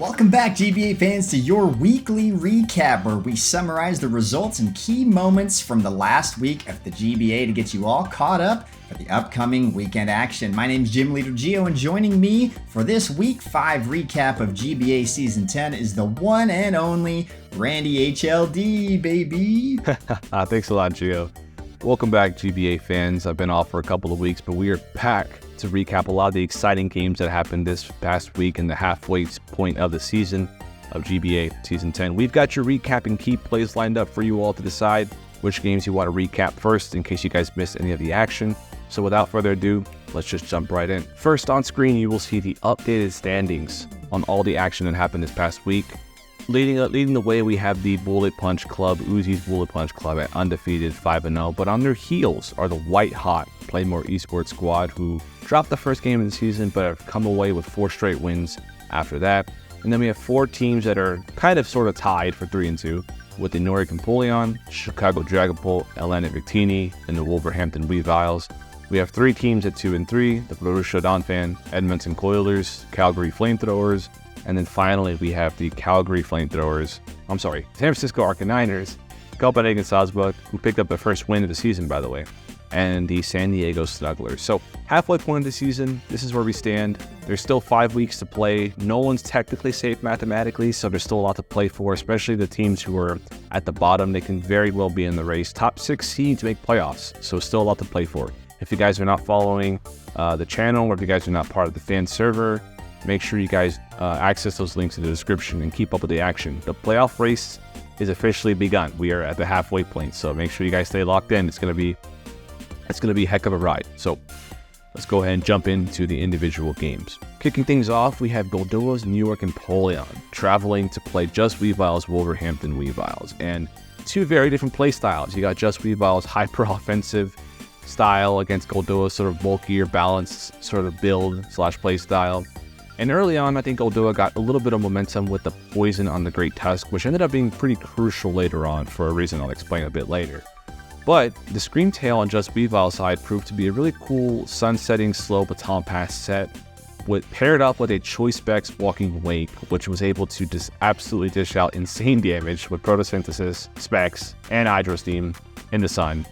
Welcome back, GBA fans, to your weekly recap where we summarize the results and key moments from the last week of the GBA to get you all caught up for the upcoming weekend action. My name's Gym Leader Geo, and joining me for this Week 5 recap of GBA Season 10 is the one and only Randy HLD, baby. Thanks a lot, Geo. Welcome back, GBA fans. I've been off for a couple of weeks, but we are back to recap a lot of the exciting games that happened this past week in the halfway point of the season of GBA Season 10. We've got your recap and key plays lined up for you all to decide which games you want to recap first in case you guys missed any of the action. So without further ado, let's just jump right in. First on screen, you will see the updated standings on all the action that happened this past week. Leading the way, we have the Bullet Punch Club, Uzi's Bullet Punch Club at undefeated 5-0, but on their heels are the White Hot Playmore Esports squad, who dropped the first game of the season but have come away with 4 straight wins after that. And then we have 4 teams that are kind of sort of tied for 3-2 with the Nordic Empoleon, Chicago Dragapult, Atlanta Victinis, and the Wolverhampton Weaviles. We have 3 teams at 2-3, the Borussia Donphan, Edmonton Coilers, Calgary Flamethrowers, and then finally we have the San Francisco Arcaniners, Copenhagen Sawsbucks, who picked up their first win of the season, by the way, and the San Diego Snugglers. So halfway point of the season, this is where we stand. There's still 5 weeks to play. No one's technically safe mathematically, so there's still a lot to play for, especially the teams who are at the bottom. They can very well be in the race. Top 6 seeds make playoffs, so still a lot to play for. If you guys are not following the channel, or if you guys are not part of the fan server, make sure you guys access those links in the description and keep up with the action. The playoff race is officially begun. We are at the halfway point, so make sure you guys stay locked in. It's gonna be a heck of a ride. So let's go ahead and jump into the individual games. Kicking things off, we have Goldoa's New York Empoleon traveling to play Just Weavile's Wolverhampton Weaviles, and 2 very different play styles. You got Just Weavile's hyper offensive style against Goldoa's sort of bulkier, balanced sort of build / play style. And early on, I think Goldoa got a little bit of momentum with the poison on the Great Tusk, which ended up being pretty crucial later on for a reason I'll explain a bit later. But the Scream Tail on Just Weavile's side proved to be a really cool sunsetting slow baton pass set, paired up with a Choice Specs Walking Wake, which was able to just absolutely dish out insane damage with Photosynthesis, Specs, and Hydro Steam in the sun.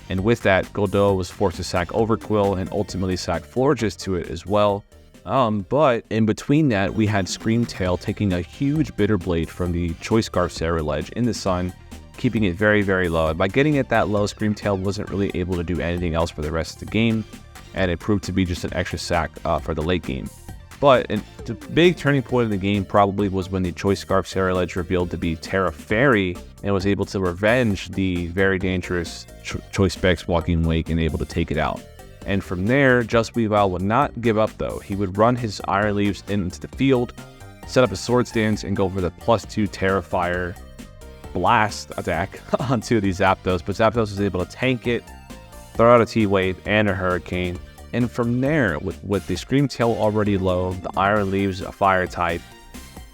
And with that, Goldoa was forced to sack Overquill and ultimately sack Florges to it as well. But in between that, we had Scream Tail taking a huge Bitter Blade from the Choice Scarf Ledge in the sun, keeping it very, very low. And by getting it that low, Scream Tail wasn't really able to do anything else for the rest of the game, and it proved to be just an extra sack for the late game. But the big turning point of the game probably was when the Choice Scarf Ledge revealed to be Terra Fairy and was able to revenge the very dangerous Choice Specs Walking Wake and able to take it out. And from there, Just Weavile would not give up though. He would run his Iron Leaves into the field, set up a Swords Dance, and go for the +2 Terrafire Blast attack onto the Zapdos. But Zapdos was able to tank it, throw out a T-Wave and a Hurricane. And from there, with the Scream Tail already low, the Iron Leaves, a Fire type,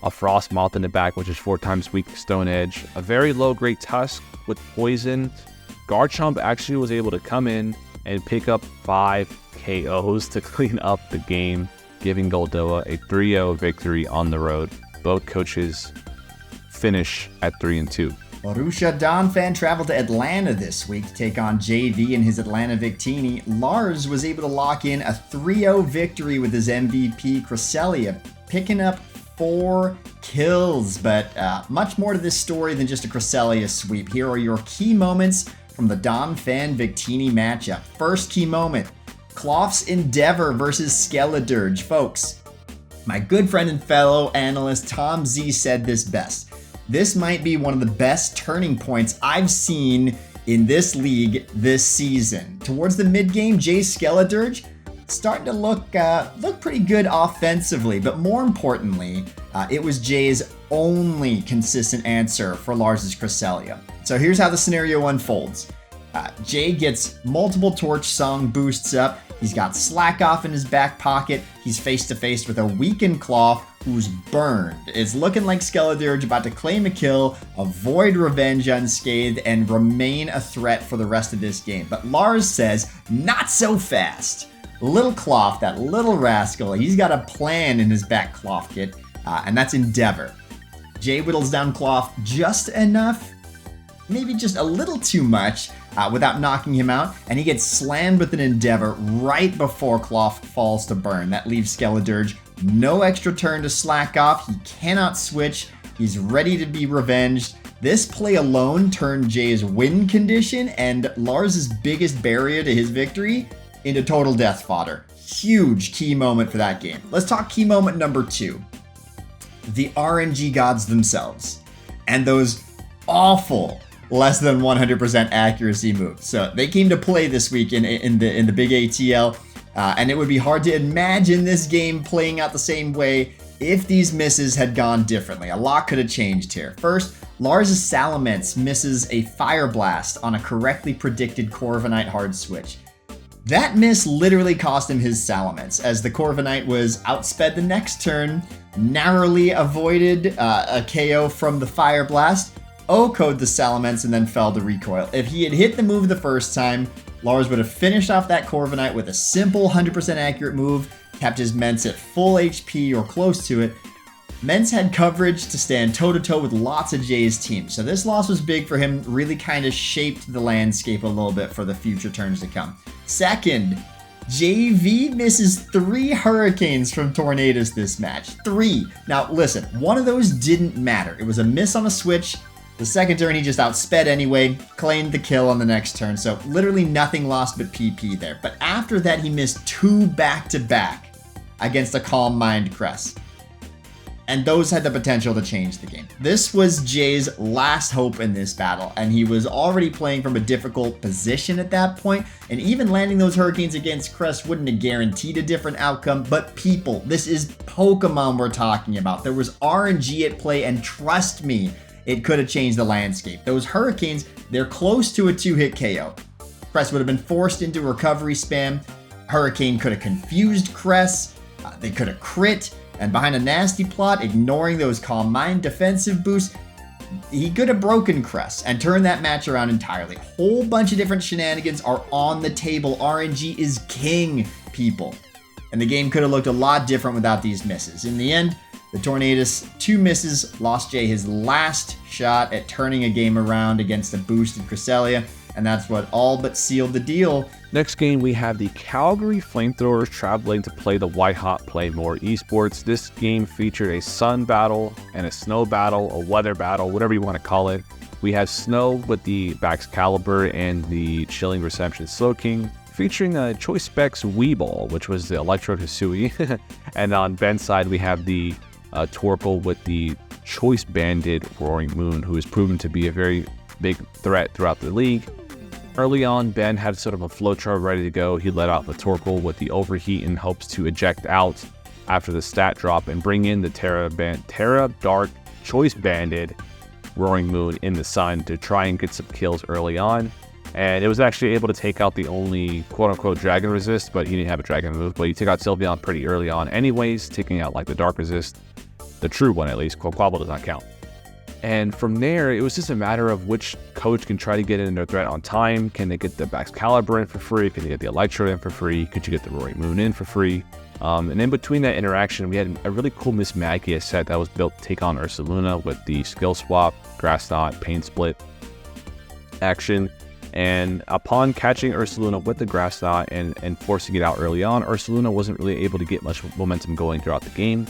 a Frostmoth in the back, which is 4 times weak to Stone Edge, a very low Great Tusk with Poison, Garchomp actually was able to come in and pick up 5 KOs to clean up the game, giving Goldoa a 3-0 victory on the road. Both coaches finish at 3-2. Borussia Donphan traveled to Atlanta this week to take on JayVee and his Atlanta Victini. Lars was able to lock in a 3-0 victory with his MVP Cresselia, picking up 4 kills. But much more to this story than just a Cresselia sweep. Here are your key moments from the Donphan Victini matchup. First key moment, Cloth's Endeavor versus Skeledirge. Folks, my good friend and fellow analyst Tom Z said this best. This might be one of the best turning points I've seen in this league this season. Towards the mid-game, Jay's Skeledirge starting to look pretty good offensively, but more importantly, it was Jay's only consistent answer for Lars's Cresselia. So here's how the scenario unfolds. Jay gets multiple Torch Song boosts up. He's got Slack Off in his back pocket. He's face to face with a weakened Cloth who's burned. It's looking like Skeledirge about to claim a kill, avoid revenge unscathed, and remain a threat for the rest of this game. But Lars says, not so fast. Little Cloth, that little rascal, he's got a plan in his back Cloth kit. and that's Endeavor. Jay whittles down Cloth just enough, maybe just a little too much, without knocking him out, and he gets slammed with an Endeavor right before Cloth falls to burn. That leaves Skeledirge no extra turn to slack off. He cannot switch. He's ready to be revenged. This play alone turned Jay's win condition and Lars' biggest barrier to his victory into total death fodder. Huge key moment for that game. Let's talk key moment number 2. The RNG gods themselves and those awful less than 100% accuracy moves. So they came to play this week in the big ATL, and it would be hard to imagine this game playing out the same way if these misses had gone differently. A lot could have changed here. First, Lars' Salamence misses a Fire Blast on a correctly predicted Corviknight hard switch. That miss literally cost him his Salamence, as the Corviknight was outsped the next turn, narrowly avoided a KO from the Fire Blast, O-code the Salamence, and then fell to recoil. If he had hit the move the first time, Lars would have finished off that Corviknight with a simple 100% accurate move, kept his Mence at full HP or close to it. Mence had coverage to stand toe-to-toe with lots of Jay's team, so this loss was big for him, really kind of shaped the landscape a little bit for the future turns to come. Second, JayVee misses 3 Hurricanes from Tornadus this match. 3. Now listen, one of those didn't matter. It was a miss on a switch. The second turn he just outsped anyway, claimed the kill on the next turn, so literally nothing lost but PP there. But after that he missed 2 back-to-back against a Calm Mind Cress. And those had the potential to change the game. This was Jay's last hope in this battle, and he was already playing from a difficult position at that point, and even landing those Hurricanes against Crest wouldn't have guaranteed a different outcome, but people, this is Pokemon we're talking about. There was RNG at play, and trust me, it could have changed the landscape. Those Hurricanes, they're close to a 2-hit KO. Crest would have been forced into recovery spam. Hurricane could have confused Crest. They could have crit. And behind a nasty plot, ignoring those Calm Mind defensive boosts, he could have broken Crest and turned that match around entirely. Whole bunch of different shenanigans are on the table. RNG is king, people. And the game could have looked a lot different without these misses. In the end, the Tornadus 2 misses lost Jay his last shot at turning a game around against a boosted Cresselia, and that's what all but sealed the deal. Next game, we have the Calgary Flamethrowers traveling to play the White Hot Playmore Esports. This game featured a sun battle and a snow battle, a weather battle, whatever you want to call it. We have snow with the Baxcalibur and the Chilling Reception Slowking, featuring a Choice Specs Weeball, which was the Electrode Hisui. And on Ben's side, we have the Torkoal with the Choice Banded Roaring Moon, who has proven to be a very big threat throughout the league. Early on, Ben had sort of a flowchart ready to go. He let out the Torkoal with the Overheat in hopes to eject out after the stat drop and bring in the Terra Dark Choice Banded Roaring Moon in the sun to try and get some kills early on. And it was actually able to take out the only quote-unquote Dragon Resist, but he didn't have a Dragon move. But he took out Sylveon pretty early on anyways, taking out like the Dark Resist, the true one at least. Quaquaval does not count. And from there, it was just a matter of which coach can try to get in their threat on time. Can they get the Baxcalibur in for free? Can they get the Electrode in for free? Could you get the Roaring Moon in for free? And in between that interaction, we had a really cool Miss Magia set that was built to take on Ursaluna with the Skill Swap, Grass Knot, Pain Split action. And upon catching Ursaluna with the Grass Knot and forcing it out early on, Ursaluna wasn't really able to get much momentum going throughout the game.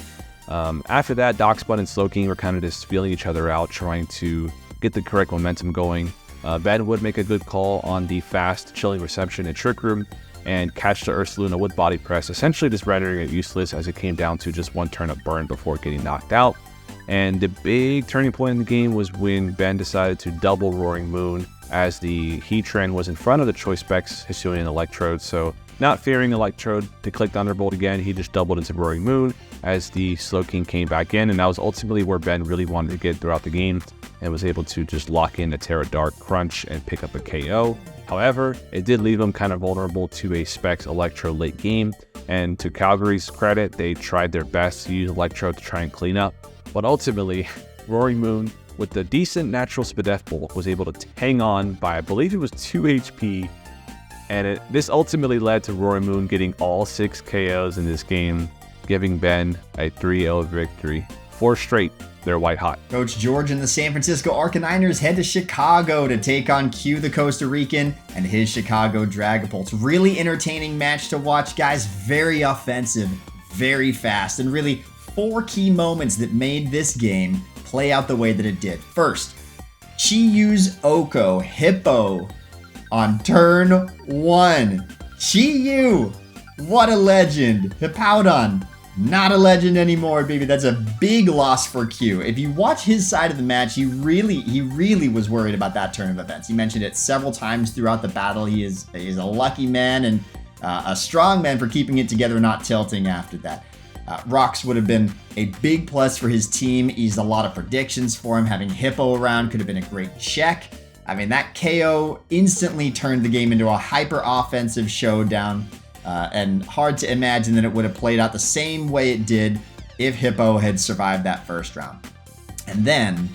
After that, Dockspud and Slowking were kind of just feeling each other out, trying to get the correct momentum going. Ben would make a good call on the fast Chilling Reception and Trick Room and catch the Ursaluna with Body Press, essentially just rendering it useless as it came down to just one turn of burn before getting knocked out. And the big turning point in the game was when Ben decided to double Roaring Moon as the Heatran was in front of the Choice Specs Hisuian Electrode, so not fearing Electrode to click Thunderbolt again, he just doubled into Roaring Moon as the Slowking came back in, and that was ultimately where Ben really wanted to get throughout the game and was able to just lock in a Terra Dark Crunch and pick up a KO. However, it did leave him kind of vulnerable to a Specs Electro late game, and to Calgary's credit, they tried their best to use Electro to try and clean up, but ultimately, Roaring Moon with the decent natural Spadef Bolt was able to hang on by, I believe it was 2 HP, and this ultimately led to Roaring Moon getting all 6 KOs in this game, giving Ben a 3-0 victory. 4 straight, they're white hot. Coach George and the San Francisco Arcaniners head to Chicago to take on QtheCostaRican and his Chicago Dragapults. Really entertaining match to watch, guys. Very offensive, very fast, and really 4 key moments that made this game play out the way that it did. First, Chiyu's Oko Hippo on turn 1. Chiyu, what a legend. Hippowdon, not a legend anymore, baby. That's a big loss for Q. If you watch his side of the match, he really was worried about that turn of events. He mentioned it several times throughout the battle. He is a lucky man and a strong man for keeping it together and not tilting after that. Rocks would have been a big plus for his team. Eased a lot of predictions for him. Having Hippo around could have been a great check. I mean, that KO instantly turned the game into a hyper-offensive showdown. And hard to imagine that it would have played out the same way it did if Hippo had survived that first round. And then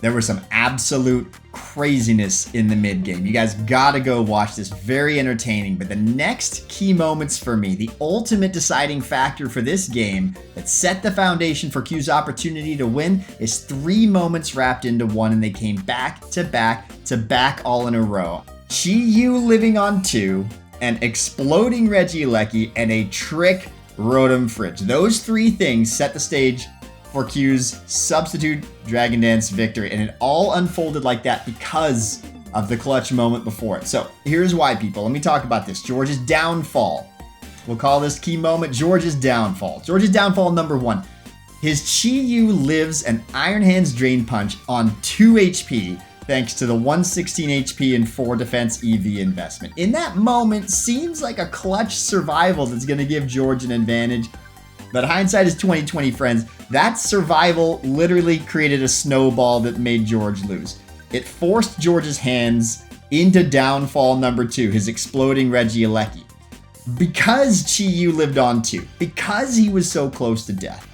there was some absolute craziness in the mid game. You guys gotta go watch this. Very entertaining. But the next key moments for me, the ultimate deciding factor for this game that set the foundation for Q's opportunity to win, is 3 moments wrapped into one, and they came back to back to back all in a row. Chiyu living on 2, an exploding Regieleki, and a trick Rotom Fridge. Those 3 things set the stage for Q's substitute Dragon Dance victory, and it all unfolded like that because of the clutch moment before it. So here's why, people. Let me talk about this. George's downfall. We'll call this key moment George's downfall. George's downfall number 1. His Chiyu lives an Iron Hands Drain Punch on 2 HP thanks to the 116 HP and 4 defense EV investment. In that moment, seems like a clutch survival that's going to give George an advantage. But hindsight is 20/20, friends. That survival literally created a snowball that made George lose. It forced George's hands into downfall number 2, his exploding Regieleki. Because Chiyu lived on 2, because he was so close to death,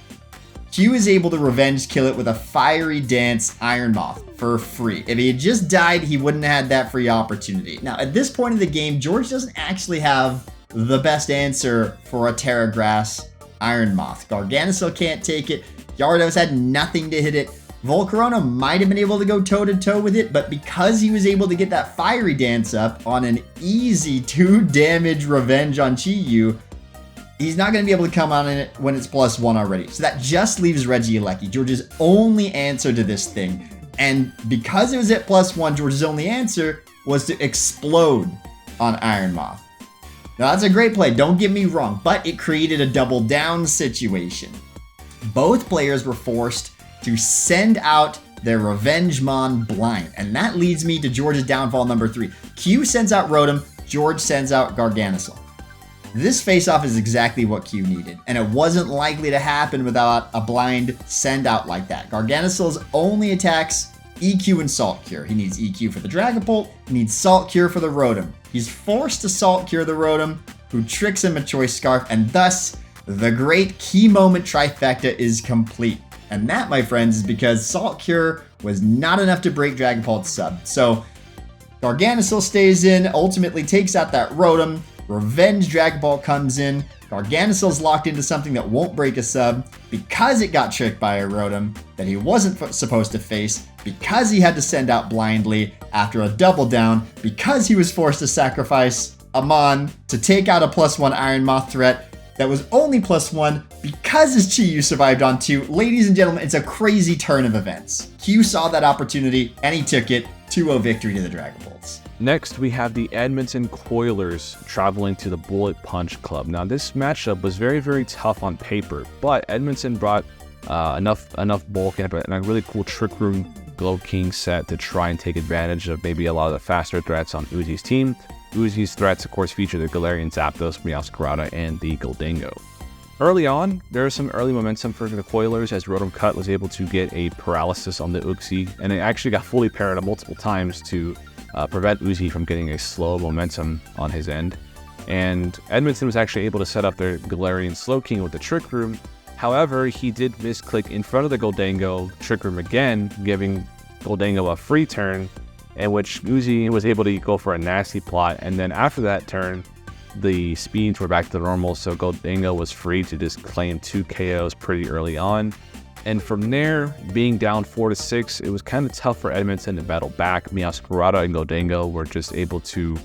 Q is able to revenge kill it with a Fiery Dance Iron Moth for free. If he had just died, he wouldn't have had that free opportunity. Now, at this point in the game, George doesn't actually have the best answer for a Terra Grass Iron Moth. Garganacl can't take it. Gyarados had nothing to hit it. Volcarona might have been able to go toe-to-toe with it, but because he was able to get that Fiery Dance up on an easy 2 damage revenge on Chiyu, he's not going to be able to come on in it when it's +1 already. So that just leaves Regieleki, George's only answer to this thing. And because it was at +1, George's only answer was to explode on Iron Moth. Now, that's a great play, don't get me wrong, but it created a double down situation. Both players were forced to send out their Revenge-Mon blind, and that leads me to George's downfall number 3. Q sends out Rotom, George sends out Garganacl. This face-off is exactly what Q needed, and it wasn't likely to happen without a blind send-out like that. Garganacl's only attacks EQ and Salt Cure. He needs EQ for the Dragapult, he needs Salt Cure for the Rotom. He's forced to Salt Cure the Rotom, who tricks him a Choice Scarf, and thus, the great key moment trifecta is complete. And that, my friends, is because Salt Cure was not enough to break Dragapult's sub. So, Garganacl stays in, ultimately takes out that Rotom, Revenge Dragapult comes in, Garganacl's locked into something that won't break a sub because it got tricked by a Rotom that he wasn't supposed to face, because he had to send out blindly after a double down, because he was forced to sacrifice a Mon to take out a +1 Iron Moth threat that was only +1 because his Chiyu survived on 2. Ladies and gentlemen, it's a crazy turn of events. Q saw that opportunity and he took it. 2-0 victory to the Dragapults. Next, we have the Edmonton Coilers traveling to the Bullet Punch Club. Now, this matchup was very, very tough on paper, but Edmonton brought enough bulk and a really cool Trick Room Glow King set to try and take advantage of maybe a lot of the faster threats on Uzi's team. Uzi's threats, of course, feature the Galarian Zapdos, Meowscarada, and the Gholdengo. Early on, there was some early momentum for the Coilers as Rotom Cut was able to get a paralysis on the Uxie, and it actually got fully parried multiple times to prevent Uzi from getting a slow momentum on his end. And Edmonton was actually able to set up their Galarian Slowking with the Trick Room. However, he did misclick in front of the Gholdengo Trick Room again, giving Gholdengo a free turn, in which Uzi was able to go for a nasty plot, and then after that turn, the speeds were back to normal, so Gholdengo was free to just claim 2 KOs pretty early on. And from there, being down 4-6, it was kind of tough for Edmonton to battle back. Meowscarada and Gholdengo were just able to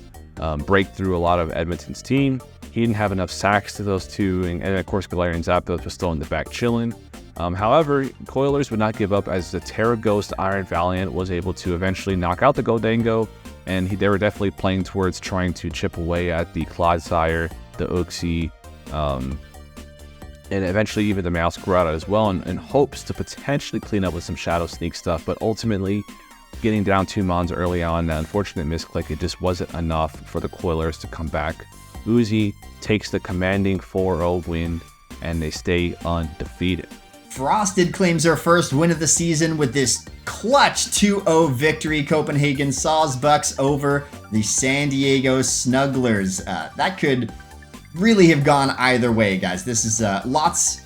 break through a lot of Edmonton's team. He didn't have enough sacks to those two, and of course Galarian Zapdos was still in the back chilling. However, Coilers would not give up as the Terra Ghost Iron Valiant was able to eventually knock out the Gholdengo, and they were definitely playing towards trying to chip away at the Clodsire, the Uxie, and eventually even the Meowscarada as well, in hopes to potentially clean up with some Shadow Sneak stuff, but ultimately getting down 2 Mons early on, an unfortunate misclick, it just wasn't enough for the Coilers to come back. Uzi takes the commanding 4-0 win, and they stay undefeated. Frosted claims their first win of the season with this clutch 2-0 victory. Copenhagen Sawsbucks over the San Diego Snugglers. That could really have gone either way, guys. This is lots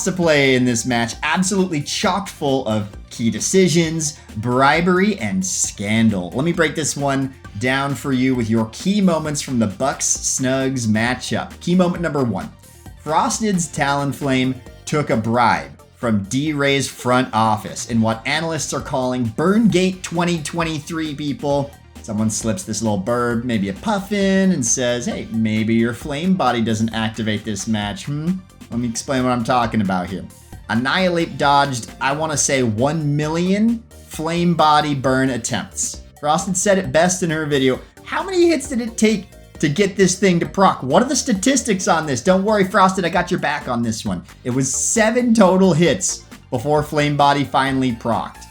to play in this match. Absolutely chock full of key decisions, bribery, and scandal. Let me break this one down for you with your key moments from the Bucks-Snugs matchup. Key moment number 1. Frosted's Talonflame took a bribe from D.Rey's front office in what analysts are calling Burngate 2023, people. Someone slips this little bird, maybe a puffin, and says, hey, maybe your flame body doesn't activate this match, Let me explain what I'm talking about here. Annihilate dodged, I want to say, 1 million flame body burn attempts. Frosted said it best in her video. How many hits did it take to get this thing to proc? What are the statistics on this? Don't worry, Frosted, I got your back on this one. It was 7 total hits before flame body finally procced.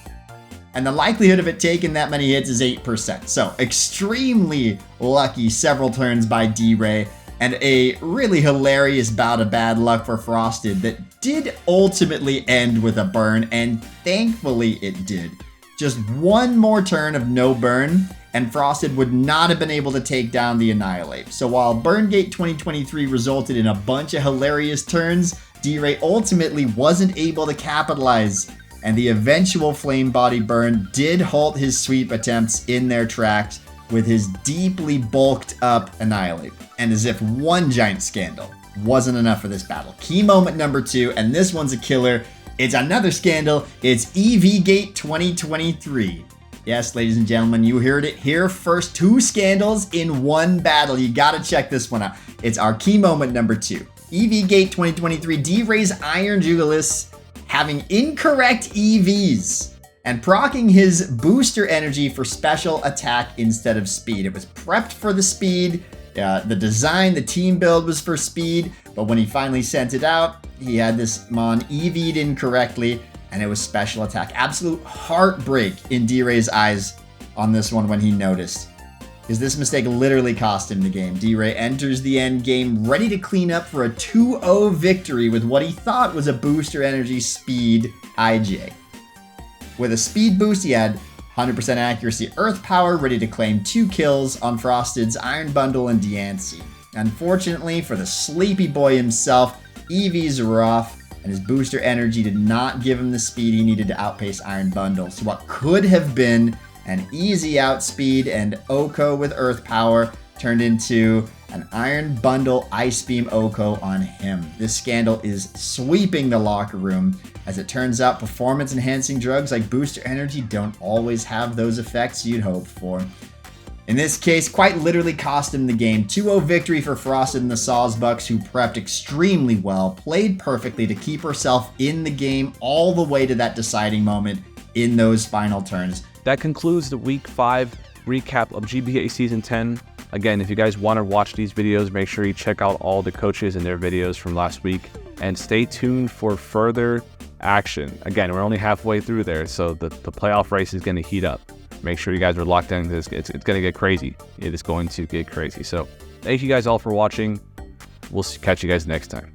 And the likelihood of it taking that many hits is 8%. So extremely lucky several turns by D.Rey, and a really hilarious bout of bad luck for Frosted that did ultimately end with a burn, and thankfully it did. Just one more turn of no burn, and Frosted would not have been able to take down the Annihilate. So while Burngate 2023 resulted in a bunch of hilarious turns, D.Rey ultimately wasn't able to capitalize, and the eventual flame body burn did halt his sweep attempts in their tracks with his deeply bulked up Annihilate. And as if one giant scandal wasn't enough for this battle. Key moment number 2, and this one's a killer. It's another scandal. It's EVGate 2023. Yes, ladies and gentlemen, you heard it here first. 2 scandals in one battle. You gotta check this one out. It's our key moment number 2. EVGate 2023, D.Rey's Iron Jugalis having incorrect EVs and proccing his booster energy for special attack instead of speed. It was prepped for the speed. The design, the team build was for speed, but when he finally sent it out, he had this Mon EV'd incorrectly, and it was special attack. Absolute heartbreak in D.Rey's eyes on this one when he noticed, because this mistake literally cost him the game. D.Rey enters the end game ready to clean up for a 2-0 victory with what he thought was a booster energy speed IJ. With a speed boost, he had 100% accuracy Earth Power, ready to claim 2 kills on Frosted's Iron Bundle and Diancie. Unfortunately for the sleepy boy himself, EVs were off, and his booster energy did not give him the speed he needed to outpace Iron Bundle. So what could have been an easy outspeed and Oko with Earth Power turned into an Iron Bundle Ice Beam Oko on him. This scandal is sweeping the locker room. As it turns out, performance-enhancing drugs like Booster Energy don't always have those effects you'd hope for. In this case, quite literally cost him the game. 2-0 victory for Frosted and the Sawsbucks, who prepped extremely well, played perfectly to keep herself in the game all the way to that deciding moment in those final turns. That concludes the Week 5 recap of GBA Season 10. Again, if you guys want to watch these videos, make sure you check out all the coaches and their videos from last week, and stay tuned for further action. Again, we're only halfway through there, so the playoff race is going to heat up. Make sure you guys are locked in. It's going to get crazy. It is going to get crazy. So thank you guys all for watching. We'll catch you guys next time.